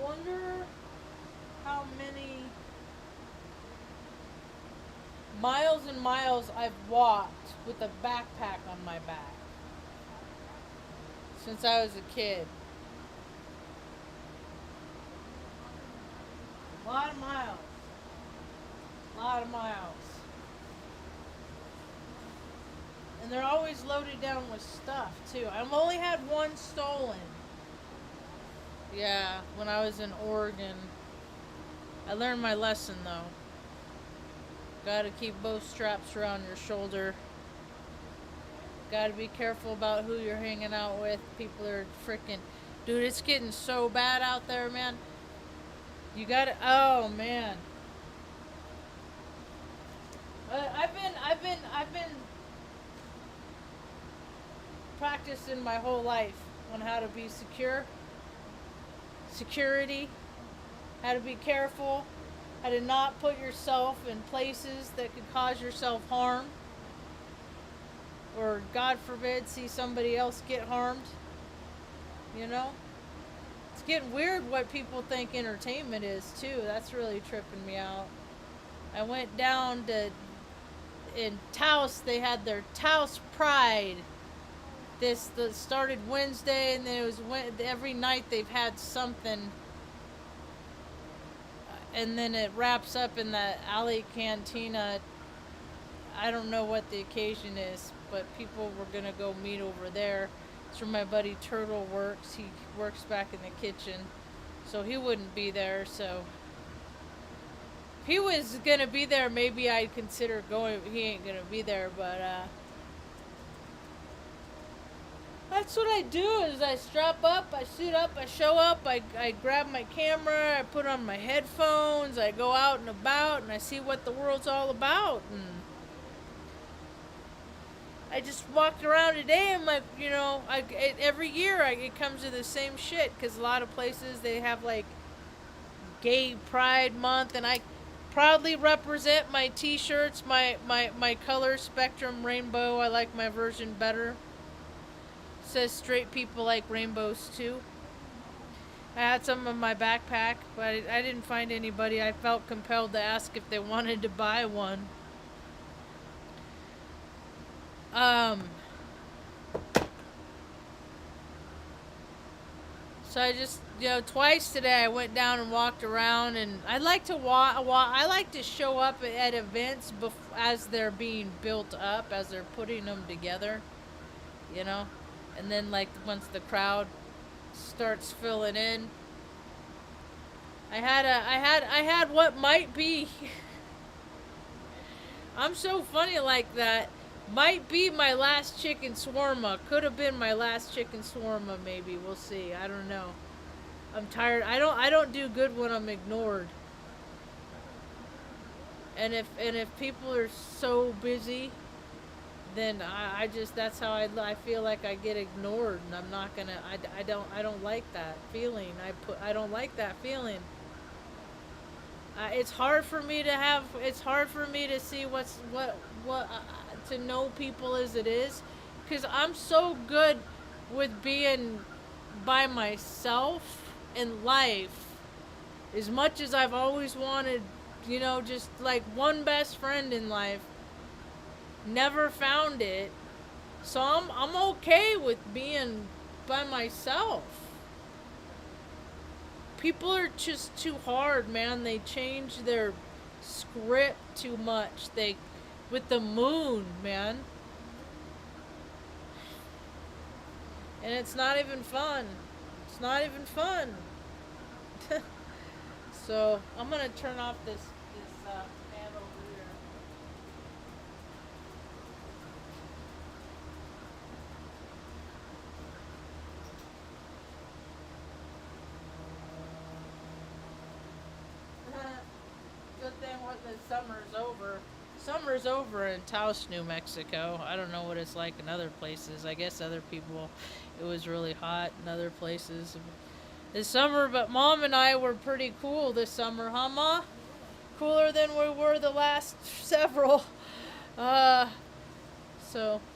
wonder how many miles and miles I've walked with a backpack on my back since I was a kid. A lot of miles. A lot of miles. And they're always loaded down with stuff, too. I've only had one stolen. Yeah, when I was in Oregon. I learned my lesson, though. Gotta keep both straps around your shoulder. Gotta be careful about who you're hanging out with. People are freaking... Dude, it's getting so bad out there, man. You gotta... Oh, man. I've been practicing my whole life on how to be security, how to be careful, how to not put yourself in places that could cause yourself harm, or God forbid, see somebody else get harmed. You know, it's getting weird what people think entertainment is too. That's really tripping me out. I went down to in Taos. They had their Taos Pride. This started Wednesday, and then it was every night they've had something, and then it wraps up in the alley cantina. I don't know what the occasion is, but people were gonna go meet over there. It's where my buddy Turtle works. He works back in the kitchen, so he wouldn't be there. So if he was gonna be there, maybe I'd consider going. He ain't gonna be there, but that's what I do. Is I strap up, I suit up, I show up, I grab my camera, I put on my headphones, I go out and about, and I see what the world's all about. And I just walked around today, and every year it comes to the same shit, because a lot of places they have like gay pride month, and I proudly represent my t-shirts, my color spectrum rainbow. I like my version better. It says straight people like rainbows too. I had some in my backpack, but I didn't find anybody. I felt compelled to ask if they wanted to buy one. So I just, twice today I went down and walked around, and I like to I like to show up at events as they're being built up, as they're putting them together, and then like once the crowd starts filling in. I had what might be. I'm so funny like that. Might be my last chicken shawarma. Could have been my last chicken shawarma. Maybe we'll see. I don't know. I'm tired. I don't do good when I'm ignored. And if people are so busy, then I just that's how I feel like I get ignored, and I'm not gonna. I don't like that feeling. I don't like that feeling. It's hard for me to have. It's hard for me to see what to know people as it is, because I'm so good with being by myself in life. As much as I've always wanted, just like one best friend in life, never found it. So I'm okay with being by myself. People are just too hard, man. They change their script too much. With the moon, man. And it's not even fun. It's not even fun. So I'm gonna turn off this fan over here. Good thing what the summer's over. Summer's over in Taos, New Mexico. I don't know what it's like in other places. I guess other people, it was really hot in other places this summer. But Mom and I were pretty cool this summer, huh, Ma? Cooler than we were the last several. So,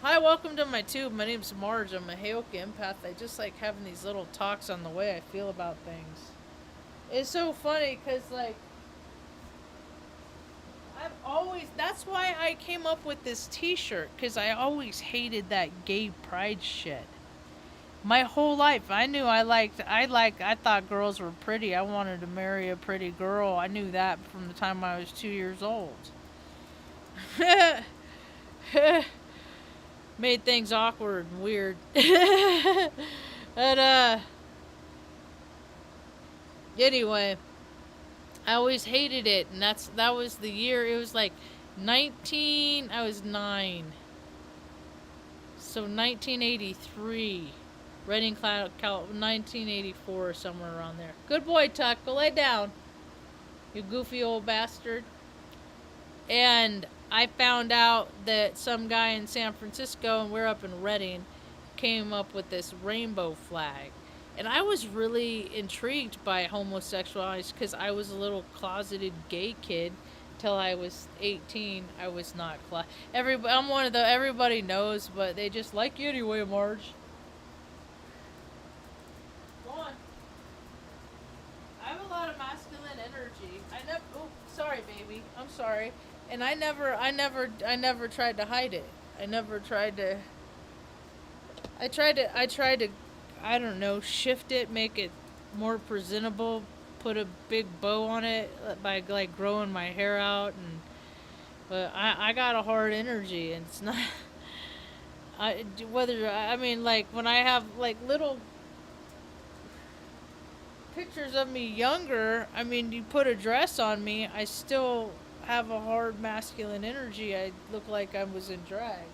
hi, welcome to my tube. My name's Marge. I'm a Heyoka empath. I just like having these little talks on the way I feel about things. It's so funny because, like, I've always. That's why I came up with this t shirt, because I always hated that gay pride shit. My whole life, I knew I thought girls were pretty. I wanted to marry a pretty girl. I knew that from the time I was 2 years old. Made things awkward and weird. But, anyway, I always hated it, and that was the year. It was like 19. I was 9, so 1983. Reading, 1984, somewhere around there. Good boy, Tuck. Go lay down, you goofy old bastard. And I found out that some guy in San Francisco, and we're up in Reading, came up with this rainbow flag. And I was really intrigued by homosexuality because I was a little closeted gay kid till I was 18. I was not I'm one of the everybody knows, but they just like you anyway, Marge. Go on. I have a lot of masculine energy. I never. Oh, sorry, baby. I'm sorry. And I never tried to hide it. I never tried to. I tried to, I don't know, shift it, make it more presentable, put a big bow on it by like growing my hair out, and but I got a hard energy, and it's not. I mean, like when I have like little pictures of me younger, I mean, you put a dress on me, I still have a hard masculine energy. I look like I was in drag.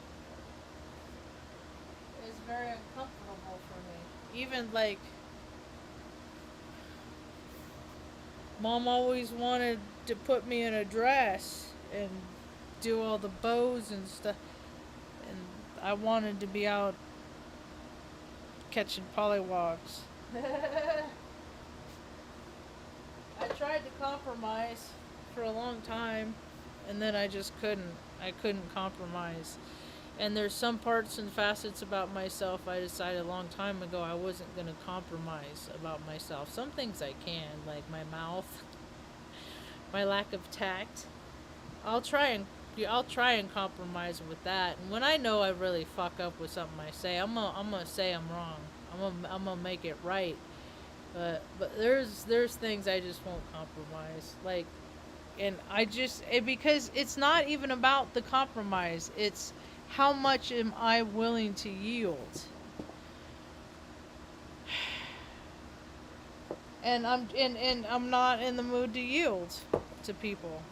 It's very uncomfortable for me. Even like mom always wanted to put me in a dress and do all the bows and stuff, and I wanted to be out catching pollywogs. I tried to compromise for a long time, and then I just couldn't. I couldn't compromise. And there's some parts and facets about myself I decided a long time ago I wasn't going to compromise about myself. Some things I can, like my mouth, my lack of tact. I'll try and I'll try and compromise with that. And when I know I really fuck up with something I say, I'm gonna say I'm wrong. I'm gonna make it right. But there's things I just won't compromise. Like, and because it's not even about the compromise. It's how much am I willing to yield? And I'm not in the mood to yield to people,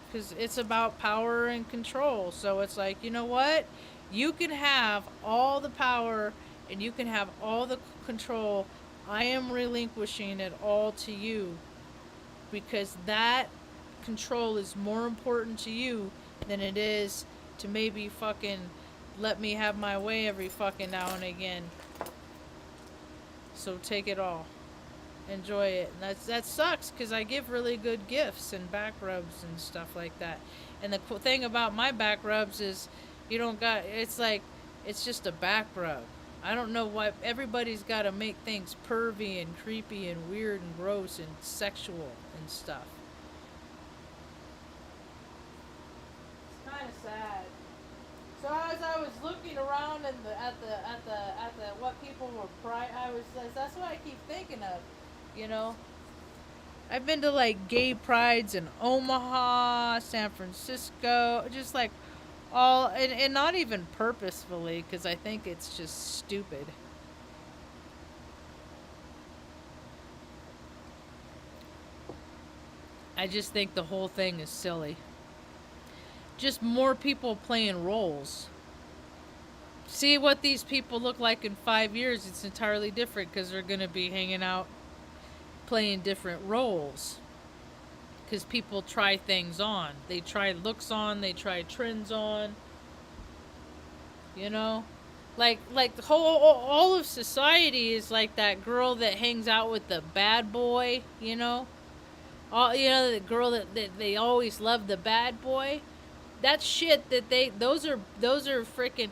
because it's about power and control. So it's like, you know what? You can have all the power and you can have all the control. I am relinquishing it all to you, because that control is more important to you than it is to maybe fucking let me have my way every fucking now and again. So take it all. Enjoy it. And that sucks, because I give really good gifts and back rubs and stuff like that. And the cool thing about my back rubs is you don't got, it's like, it's just a back rub. I don't know why everybody's got to make things pervy and creepy and weird and gross and sexual and stuff. It's kind of sad. So as I was looking around at the what people were that's what I keep thinking of, you know. I've been to like gay prides in Omaha, San Francisco, just like all, and not even purposefully, because I think it's just stupid. I just think the whole thing is silly. Just more people playing roles. See what these people look like in 5 years, it's entirely different, because they're going to be hanging out playing different roles. Because people try things on. They try looks on, they try trends on. You know? Like the whole, all of society is like that girl that hangs out with the bad boy, you know? The girl that they always love, the bad boy. That shit that those are freaking,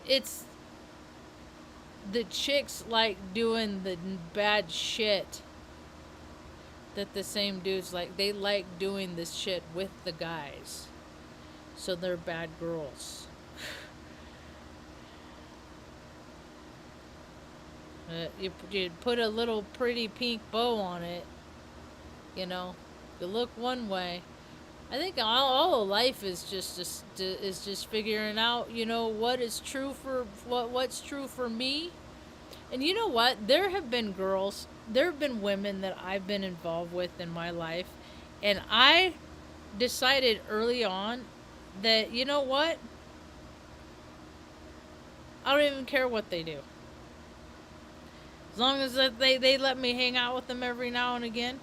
it's the chicks like doing the bad shit. that the same dudes like, they like doing this shit with the guys, so they're bad girls. You put a little pretty pink bow on it, you know. You look one way. I think all of life is just figuring out, you know, what is true for what's true for me. And you know what? There have been women that I've been involved with in my life, and I decided early on that, you know what? I don't even care what they do. As long as that they let me hang out with them every now and again,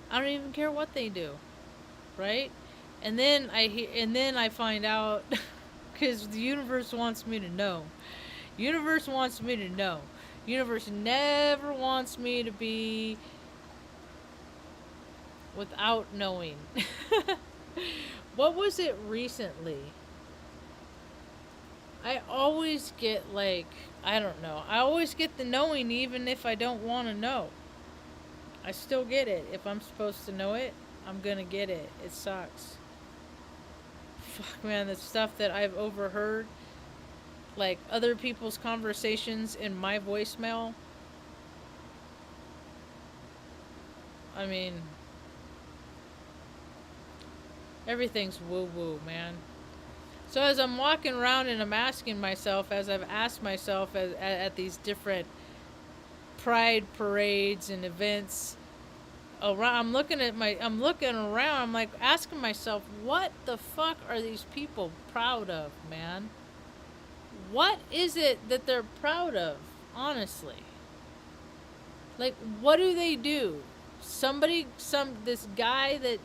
I don't even care what they do, right? And then I find out because the universe wants me to know. Universe wants me to know. Universe never wants me to be without knowing. What was it recently? I always get like, I don't know. I always get the knowing even if I don't want to know. I still get it. If I'm supposed to know it, I'm gonna get it. It sucks. Fuck, man, the stuff that I've overheard, like other people's conversations in my voicemail. I mean, everything's woo woo, man. So as I'm walking around and I'm asking myself, as I've asked myself at these different pride parades and events around, I'm looking around, I'm like asking myself, what the fuck are these people proud of, man? What is it that they're proud of, honestly? Like, what do they do? This guy that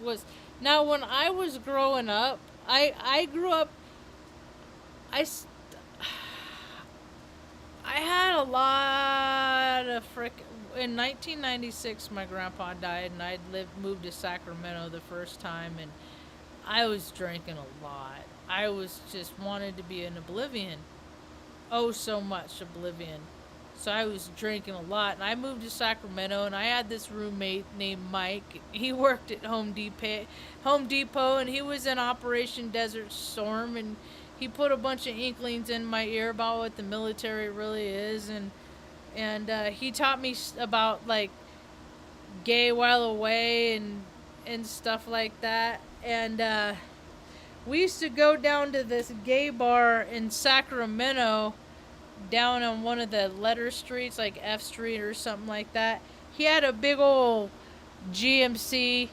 was, now when I was growing up, I grew up, I, I had a lot of in 1996 my grandpa died and moved to Sacramento the first time, and I was drinking a lot. I was just wanted to be in oblivion. Oh, so much oblivion. So I was drinking a lot, and I moved to Sacramento, and I had this roommate named Mike. He worked at Home Depot, and he was in Operation Desert Storm, and he put a bunch of inklings in my ear about what the military really is, and he taught me about like gay while away and stuff like that, and we used to go down to this gay bar in Sacramento, down on one of the letter streets, like F Street or something like that. He had a big old GMC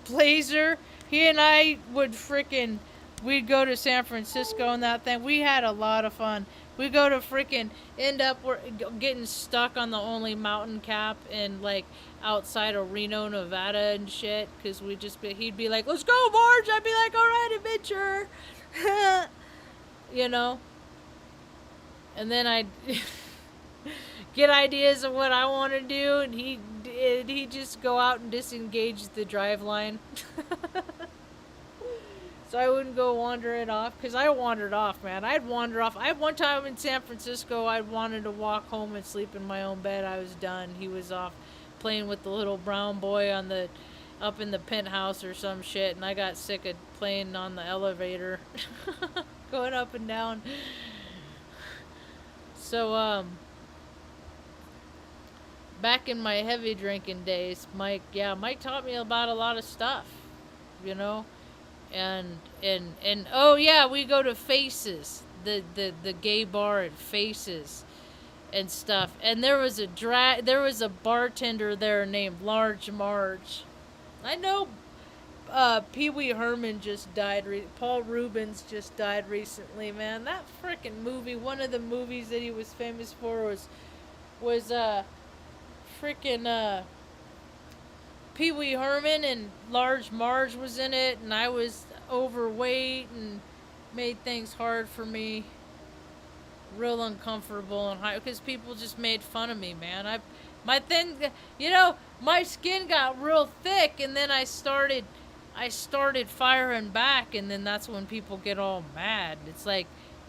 Blazer. He and I we'd go to San Francisco and that thing. We had a lot of fun. We go to end up getting stuck on the only mountain cap in like outside of Reno, Nevada and shit. Cause he'd be like, "Let's go, Marge." I'd be like, "All right, adventure," you know. And then I'd get ideas of what I want to do, and he'd just go out and disengage the drive line. So I wouldn't go wandering off, because I wandered off, man. I'd wander off. I had one time in San Francisco, I wanted to walk home and sleep in my own bed. I was done. He was off playing with the little brown boy up in the penthouse or some shit, and I got sick of playing on the elevator, going up and down. So, back in my heavy drinking days, Mike taught me about a lot of stuff, you know. And oh yeah, we go to Faces, the gay bar at Faces and stuff. And there was a bartender there named Marge. I know Pee Wee Herman just died. Paul Rubens just died recently, man. That freaking movie, one of the movies that he was famous for was freaking Pee Wee Herman, and Marge was in it, and I was overweight and made things hard for me, real uncomfortable and high, because people just made fun of me, man. My skin got real thick, and then I started firing back, and then that's when people get all mad.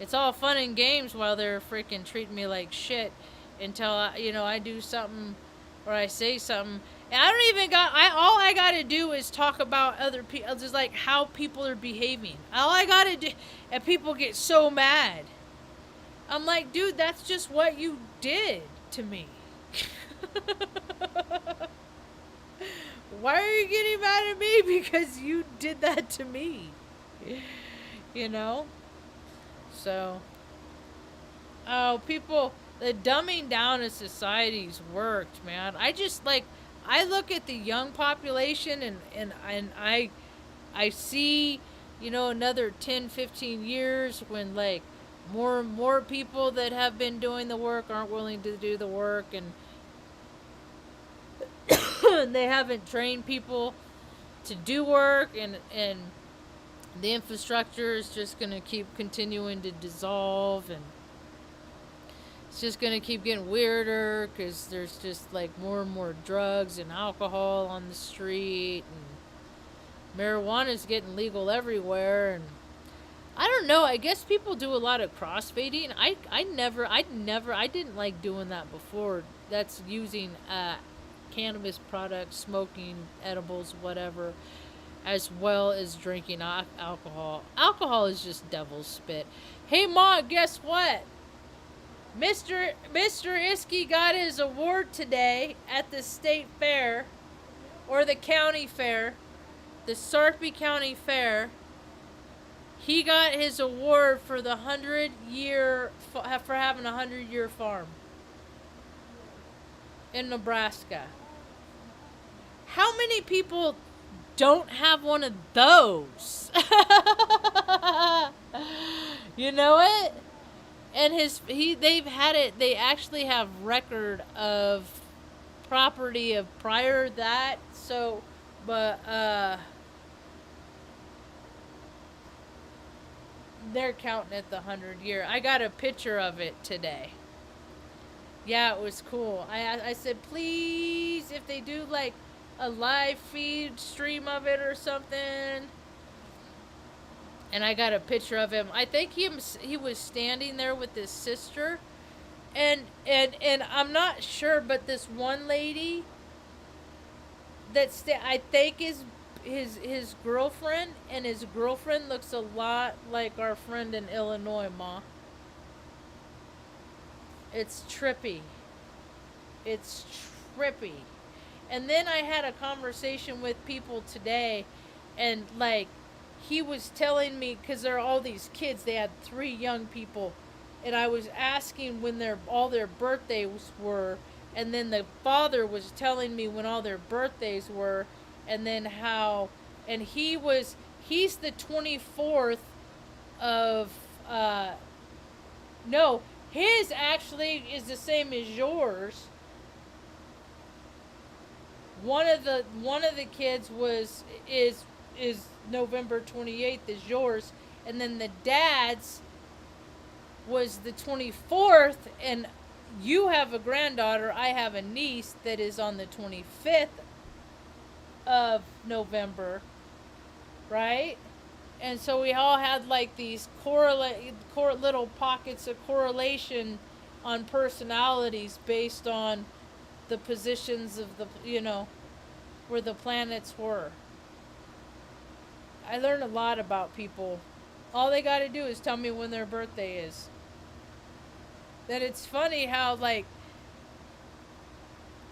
It's all fun and games while they're freaking treating me like shit until I do something or I say something. And I don't even got I all I got to do is talk about other people, just like how people are behaving. All I got to do, and people get so mad. I'm like, dude, that's just what you did to me. Why are you getting mad at me? Because you did that to me. You know? So, oh, people, the dumbing down of society's worked, man. I just like, I look at the young population and I see, another 10, 15 years when like more and more people that have been doing the work aren't willing to do the work, and they haven't trained people to do work, and the infrastructure is just going to keep continuing to dissolve, and it's just going to keep getting weirder because there's just like more and more drugs and alcohol on the street, and marijuana is getting legal everywhere. And I don't know, I guess people do a lot of crossfading. I didn't like doing that before. That's using cannabis products, smoking edibles, whatever, as well as drinking alcohol. Alcohol is just devil's spit. Hey, Ma, guess what? Mr. Iskey got his award today at the state fair, or the county fair, the Sarpy County Fair. He got his award for the 100-year, for having a 100-year farm in Nebraska. How many people don't have one of those? You know it? And they've had it. They actually have record of property of prior that. So, but they're counting it the 100-year. I got a picture of it today. Yeah, it was cool. I said, please, if they do like a live feed stream of it or something. And I got a picture of him. I think he was standing there with his sister, and I'm not sure, but this one lady I think is his girlfriend, and his girlfriend looks a lot like our friend in Illinois, Ma. It's trippy. It's trippy. And then I had a conversation with people today, and like, he was telling me, because there are all these kids, they had 3 young people, and I was asking when all their birthdays were, and then the father was telling me when all their birthdays were, and then how, and he's the 24th of, no, his actually is the same as yours. One of the kids is November 28th is yours, and then the dad's was the 24th, and you have a granddaughter, I have a niece that is on the 25th of November, right? And so we all had like these little pockets of correlation on personalities based on the positions of where the planets were. I learned a lot about people. All they got to do is tell me when their birthday is. That it's funny how like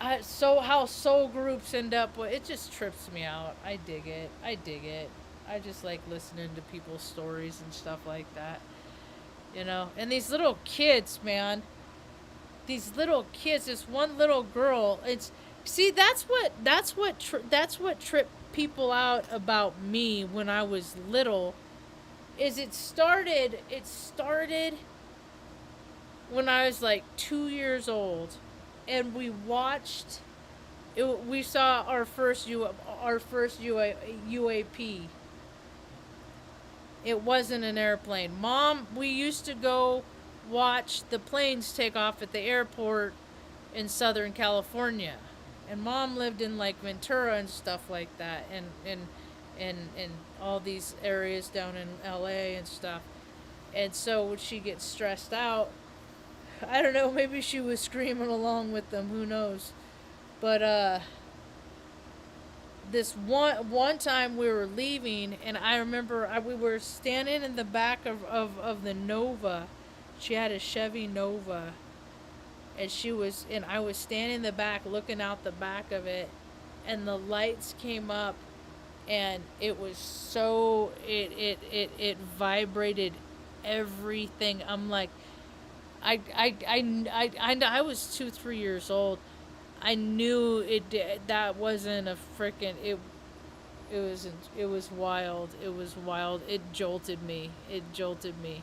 how soul groups end up with it. Just trips me out. I dig it. I just like listening to people's stories and stuff like that. And these little kids, man. These little kids. This one little girl. That's what tripped people out about me when I was little. Is it started when I was like 2 years old, and we saw our first UAP. It wasn't an airplane. Mom, we used to go watch the planes take off at the airport in Southern California. And Mom lived in like Ventura and stuff like that, and all these areas down in LA and stuff. And so when she gets stressed out, I don't know, maybe she was screaming along with them, who knows. But this one time we were leaving, and I remember we were standing in the back of the Nova. She had a Chevy Nova, and I was standing in the back looking out the back of it, and the lights came up, and it was so it vibrated everything. I'm like, I was 2 3 years old. I knew that wasn't a freaking it was wild. It was wild. It jolted me. It jolted me.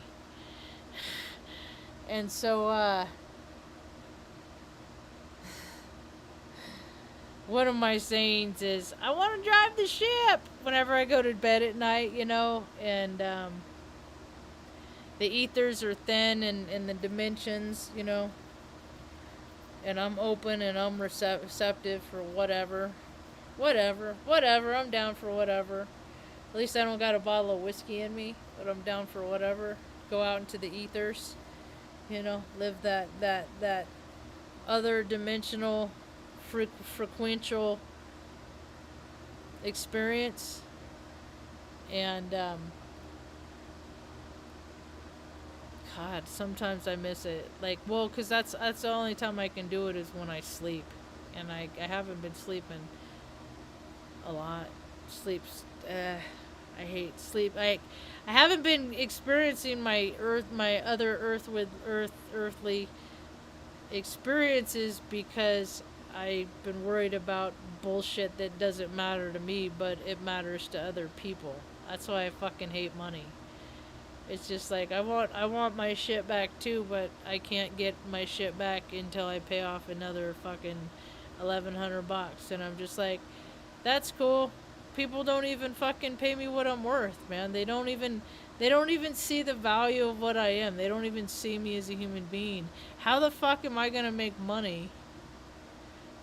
And so one of my sayings is, I want to drive the ship whenever I go to bed at night, and the ethers are thin and the dimensions, and I'm open and I'm receptive for whatever. Whatever. I'm down for whatever. At least I don't got a bottle of whiskey in me, but I'm down for whatever. Go out into the ethers, live that other dimensional, frequential experience. And God, sometimes I miss it. Like, well, because that's the only time I can do it is when I sleep, and I haven't been sleeping a lot. Sleep's, I hate sleep. I haven't been experiencing my other earthly experiences because I've been worried about bullshit that doesn't matter to me, but it matters to other people. That's why I fucking hate money. It's just like I want my shit back too, but I can't get my shit back until I pay off another fucking $1,100, and I'm just like, that's cool. People don't even fucking pay me what I'm worth, man. They don't even see the value of what I am. They don't even see me as a human being. How the fuck am I gonna make money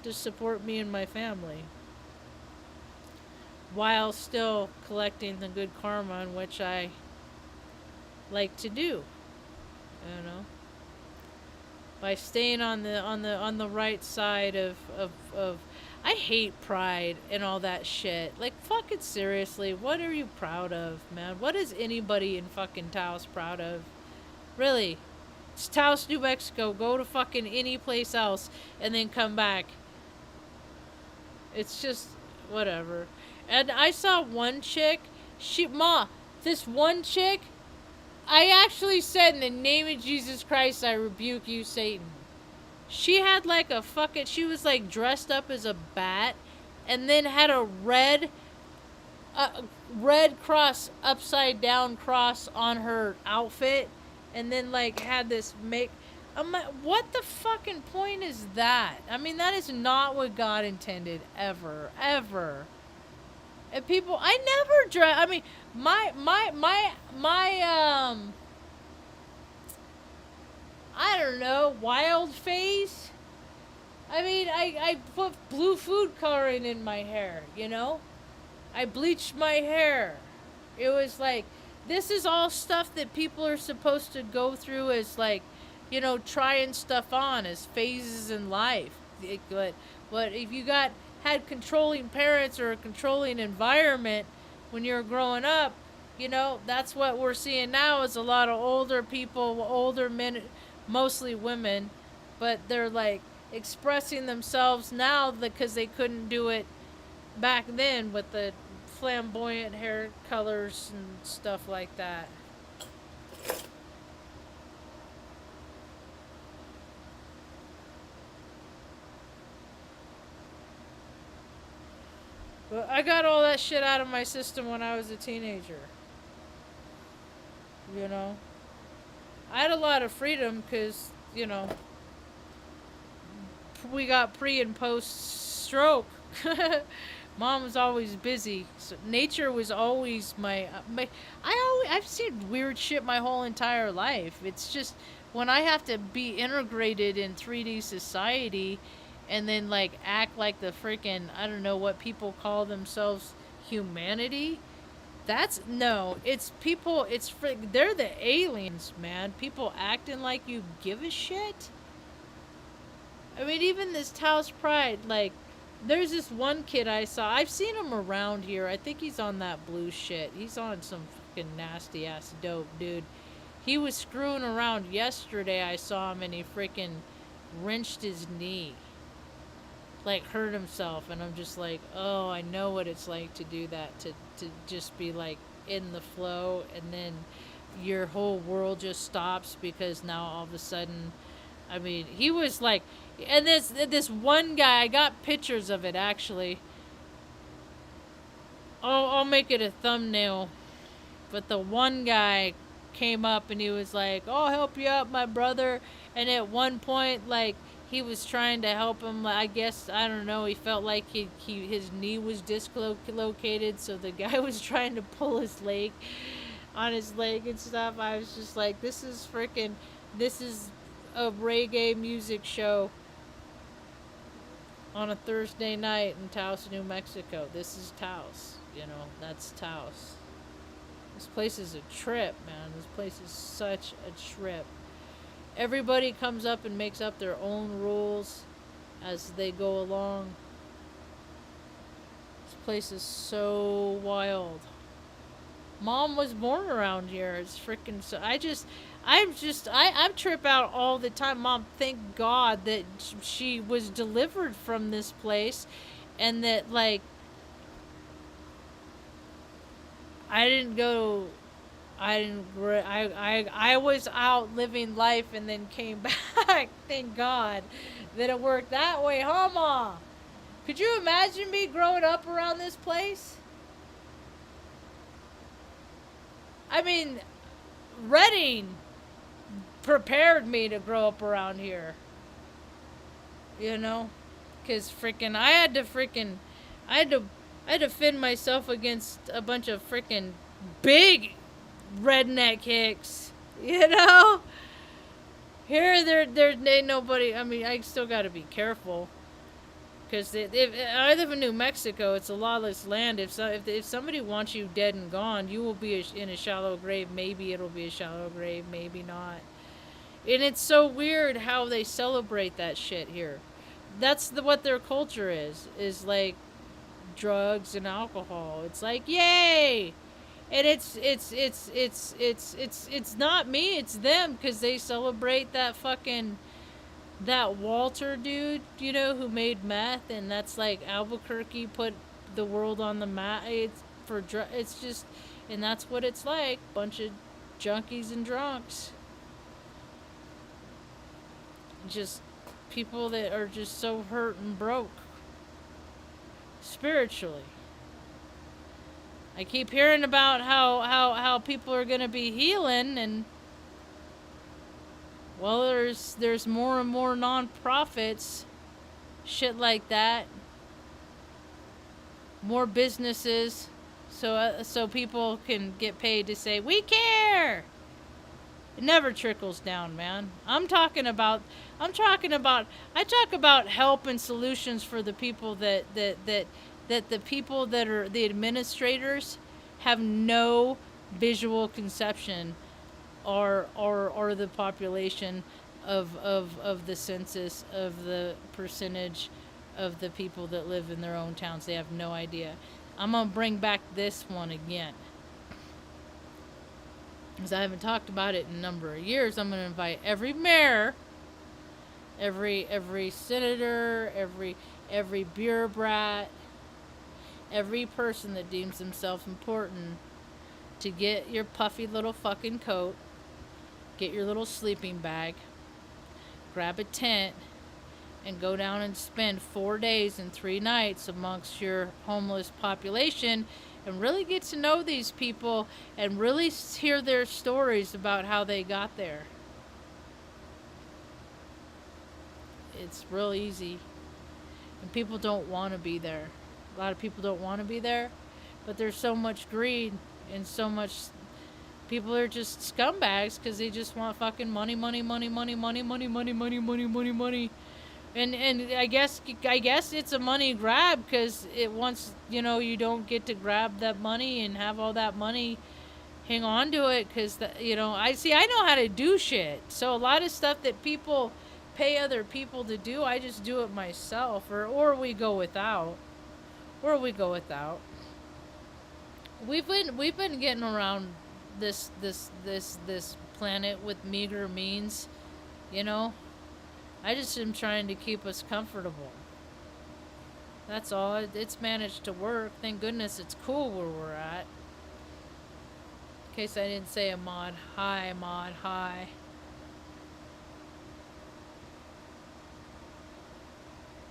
to support me and my family while still collecting the good karma in which I like to do, by staying on the right side of I hate pride and all that shit. Like, fucking seriously, what are you proud of, man? What is anybody in fucking Taos proud of? Really? It's Taos, New Mexico. Go to fucking any place else and then come back. It's just whatever. And I saw one chick, this one chick, I actually said, in the name of Jesus Christ, I rebuke you, Satan. She had like she was like dressed up as a bat, and then had a red cross, upside down cross on her outfit, and then like had this I'm like, what the fucking point is that? I mean, that is not what God intended, ever. And people, I never dress. I mean, my I don't know, wild face. I mean, I put blue food coloring in my hair, I bleached my hair. It was like, this is all stuff that people are supposed to go through as like, trying stuff on as phases in life. But if you had controlling parents or a controlling environment when you're growing up, that's what we're seeing now is a lot of older people, older men, mostly women, but they're like expressing themselves now because they couldn't do it back then with the flamboyant hair colors and stuff like that. But I got all that shit out of my system when I was a teenager. I had a lot of freedom because, we got pre and post stroke. Mom was always busy, so nature was always I've seen weird shit my whole entire life. It's just when I have to be integrated in 3D society, and then like act like the freaking, I don't know what people call themselves, humanity. That's no, it's people, they're the aliens, man. People acting like you give a shit. I mean, even this Taos Pride, like, there's this one kid I saw. I've seen him around here. I think he's on that blue shit. He's on some fucking nasty ass dope, dude. He was screwing around yesterday. I saw him and he freaking wrenched his knee. Like, hurt himself. And I'm just like, oh, I know what it's like to do that. To just be like in the flow and then your whole world just stops because now all of a sudden, I mean, he was like, and this one guy, I got pictures of it actually. I'll make it a thumbnail. But the one guy came up and he was like, "Oh, I'll help you out, my brother." And at one point, like, he was trying to help him. Like, I guess, I don't know. He felt like his knee was dislocated, so the guy was trying to pull his leg on his leg and stuff. I was just like, this is a reggae music show on a Thursday night in Taos, New Mexico. This is Taos. You know, that's Taos. This place is a trip, man. This place is such a trip. Everybody comes up and makes up their own rules as they go along. This place is so wild. Mom was born around here. It's freaking so. I trip out all the time. Mom, thank God that she was delivered from this place, and that, like, I didn't go. I was out living life and then came back. Thank God that it worked that way, huh, Ma? Could you imagine me growing up around this place? I mean, Reading prepared me to grow up around here. You know? Because freaking, I had to, I had to fend myself against a bunch of freaking big redneck hicks. You know? Here, there ain't nobody. I mean, I still got to be careful. Because if I live in New Mexico, it's a lawless land. If somebody wants you dead and gone, you will be in a shallow grave. Maybe it'll be a shallow grave, maybe not. And it's so weird how they celebrate that shit here. That's what their culture is like drugs and alcohol. It's like, yay! And it's not me, it's them, because they celebrate that Walter dude, you know, who made meth, and that's like Albuquerque put the world on the map. It's just, and that's what it's like, bunch of junkies and drunks, just people that are just so hurt and broke spiritually. I keep hearing about how people are gonna be healing, and well, there's more and more non-profits, shit like that, more businesses, so people can get paid to say we care. It never trickles down, man. I talk about help and solutions for the people that the people that are the administrators have no visual conception or the population of the census, of the percentage of the people that live in their own towns. They have no idea. I'm going to bring back this one again, because I haven't talked about it in a number of years. I'm going to invite every mayor, every senator, every bureaucrat, every person that deems themselves important, to get your puffy little fucking coat, get your little sleeping bag, grab a tent, and go down and spend 4 days and 3 nights amongst your homeless population, and really get to know these people and really hear their stories about how they got there. It's real easy. And people don't want to be there. A lot of people don't want to be there, but there's so much greed and so much. People are just scumbags because they just want fucking money, money, money, money, money, money, money, money, money, money, money. And I guess it's a money grab because it once you don't get to grab that money and have all that money, hang on to it because I know how to do shit. So a lot of stuff that people pay other people to do, I just do it myself, or we go without, or we go without. We've been getting around this planet with meager means, you know. I just am trying to keep us comfortable. That's all. It's managed to work. Thank goodness it's cool where we're at. In case I didn't say a mod. Hi, mod. Hi.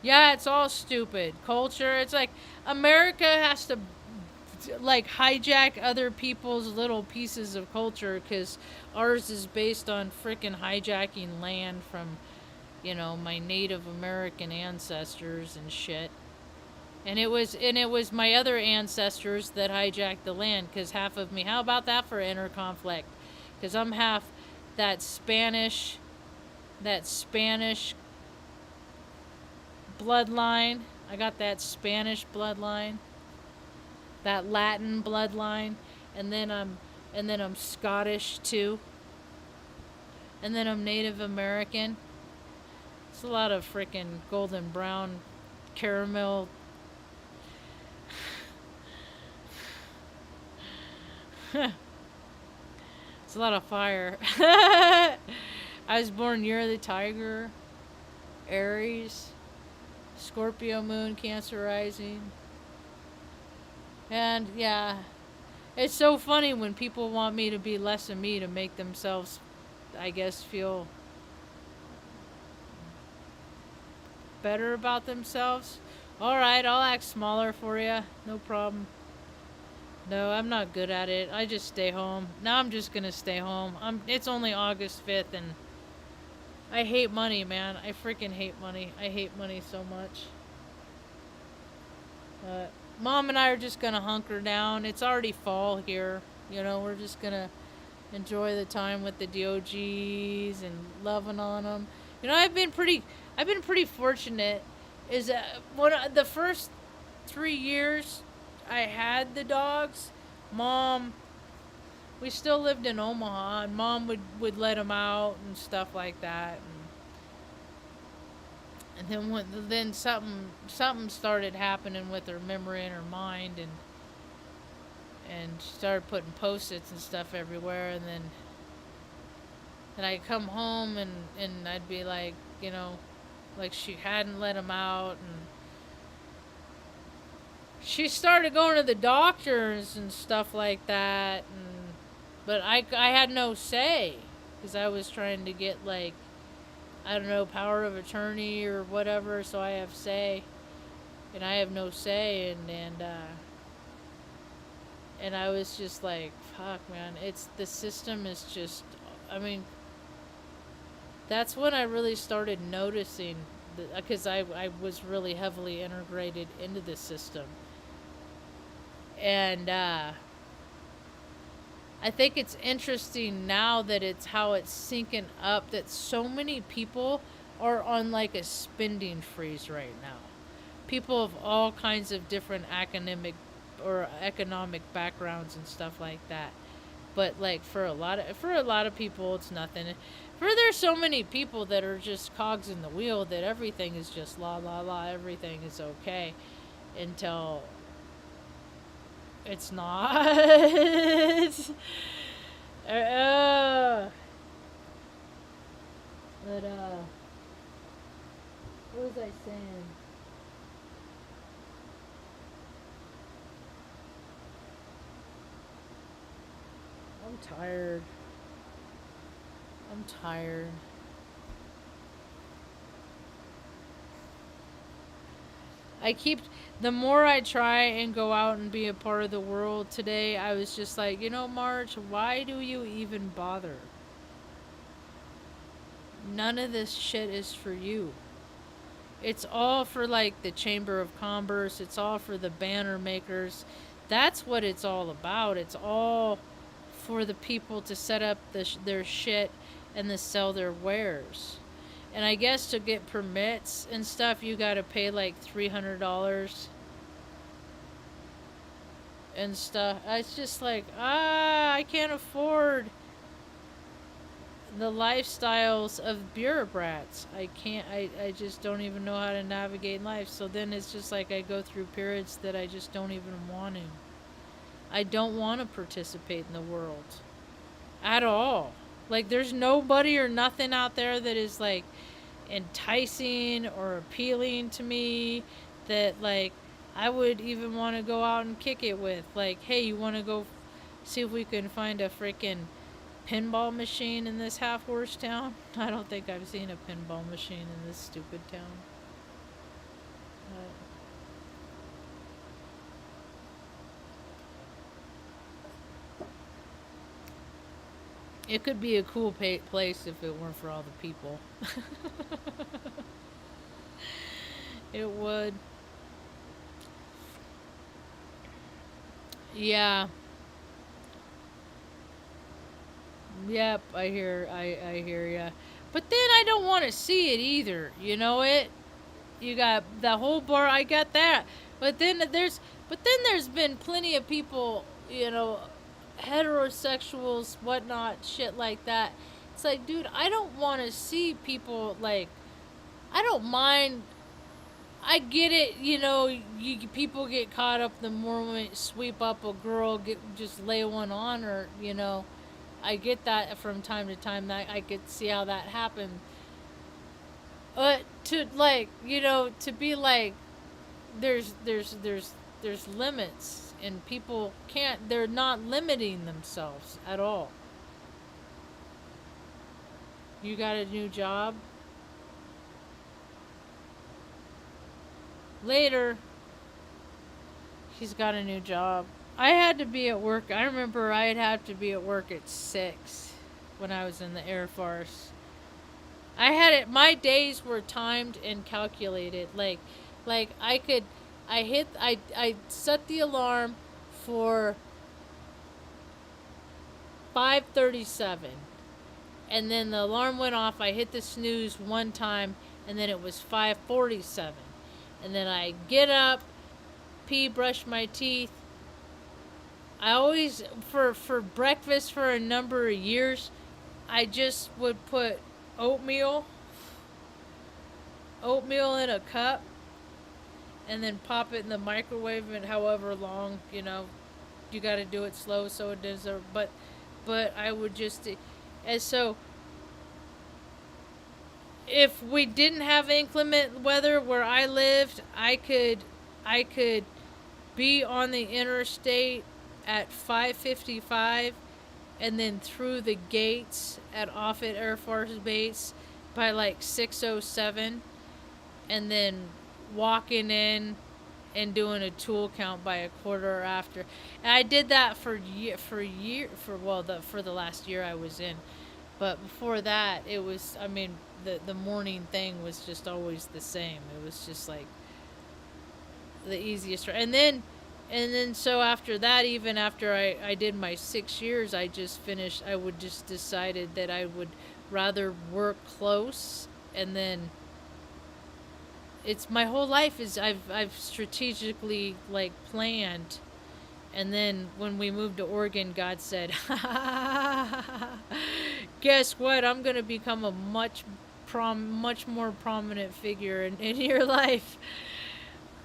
Yeah, it's all stupid. Culture. It's like America has to like hijack other people's little pieces of culture because ours is based on freaking hijacking land from my Native American ancestors and shit. And it was my other ancestors that hijacked the land because half of me. How about that for inner conflict? Because I'm half that Spanish bloodline. I got that Spanish bloodline, that Latin bloodline, and then I'm Scottish too, and then I'm Native American. It's a lot of freaking golden brown caramel. It's a lot of fire. I was born year of the tiger, Aries, Scorpio moon, Cancer rising. And yeah, it's so funny when people want me to be less of me to make themselves, I guess, feel better about themselves. All right, I'll act smaller for you. No problem. No, I'm not good at it. I just stay home. Now I'm just gonna stay home. It's only August 5th, and I hate money, man. I freaking hate money. I hate money so much. Uh, Mom and I are just gonna hunker down. It's already fall here. We're just gonna enjoy the time with the DOGs and loving on them. I've been pretty fortunate. Is that the first 3 years I had the dogs, Mom, we still lived in Omaha, and Mom would let them out and stuff like that, and then something started happening with her memory and her mind, and she started putting post-its and stuff everywhere, and then I'd come home and I'd be like she hadn't let him out, and she started going to the doctors and stuff like that, but I had no say because I was trying to get I don't know, power of attorney or whatever, so I have say, and I have no say, and I was just like, fuck, man, it's the system is just, I mean, that's when I really started noticing, because I was really heavily integrated into the system, and I think it's interesting now that it's how it's sinking up that so many people are on like a spending freeze right now. People of all kinds of different academic or economic backgrounds and stuff like that. But like for a lot of people it's nothing. For there's so many people that are just cogs in the wheel that everything is just la la la, everything is okay until it's not. uh, but what was I saying? I'm tired. I'm tired. I keep the more I try and go out and be a part of the world today, I was just like, Marge, why do you even bother? None of this shit is for you. It's all for like the Chamber of Commerce, it's all for the banner makers. That's what it's all about. It's all for the people to set up their shit and to sell their wares. And I guess to get permits and stuff, you gotta pay like $300 and stuff. It's just like, I can't afford the lifestyles of bureaucrats. I can't, I just don't even know how to navigate life. So then it's just like I go through periods that I just don't even want to. I don't want to participate in the world at all. Like, there's nobody or nothing out there that is like enticing or appealing to me that like I would even want to go out and kick it with. Like, hey, you want to go see if we can find a freaking pinball machine in this half horse town? I don't think I've seen a pinball machine in this stupid town. It could be a cool place if it weren't for all the people. It would. Yeah. Yep, I hear ya. But then I don't want to see it either. You know it. You got the whole bar. I got that. But then there's been plenty of people, heterosexuals, whatnot, shit like that. It's like, dude, I don't want to see people like. I don't mind. I get it, people get caught up the moment sweep up a girl, just lay one on her. I get that from time to time. That I could see how that happened. But to like, to be like, there's limits, and people can't. They're not limiting themselves at all. You got a new job later. He's got a new job. I had to be at work. I remember I'd have to be at work at 6 when I was in the Air Force. I had it. My days were timed and calculated. Like I set the alarm for 5:37, and then the alarm went off. I hit the snooze one time, and then it was 5:47, and then I get up, pee, brush my teeth. I always for breakfast for a number of years, I just would put oatmeal in a cup, and then pop it in the microwave, and however long, you got to do it slow so it does. But I would just, and so if we didn't have inclement weather where I lived, I could be on the interstate at 5:55, and then through the gates at Offutt Air Force Base by like 6:07, and then walking in and doing a tool count by a quarter after. And I did that for the last year I was in. But before that, it was, I mean, the morning thing was just always the same. It was just like the easiest. And then so after that, even after I did my 6 years, I would just decided that I would rather work close, and then it's my whole life is I've strategically like planned. And then when we moved to Oregon, God said, guess what? I'm going to become a much more prominent figure in your life.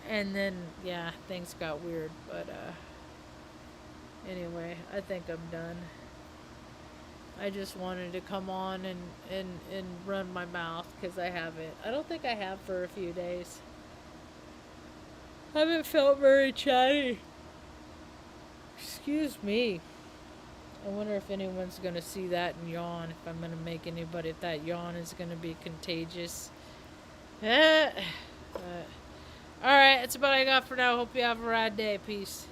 And then, yeah, things got weird. But anyway, I think I'm done. I just wanted to come on and run my mouth because I haven't. I don't think I have for a few days. I haven't felt very chatty. Excuse me. I wonder if anyone's going to see that and yawn. If I'm going to make anybody, if that yawn is going to be contagious. Alright, that's about all I got for now. Hope you have a rad day. Peace.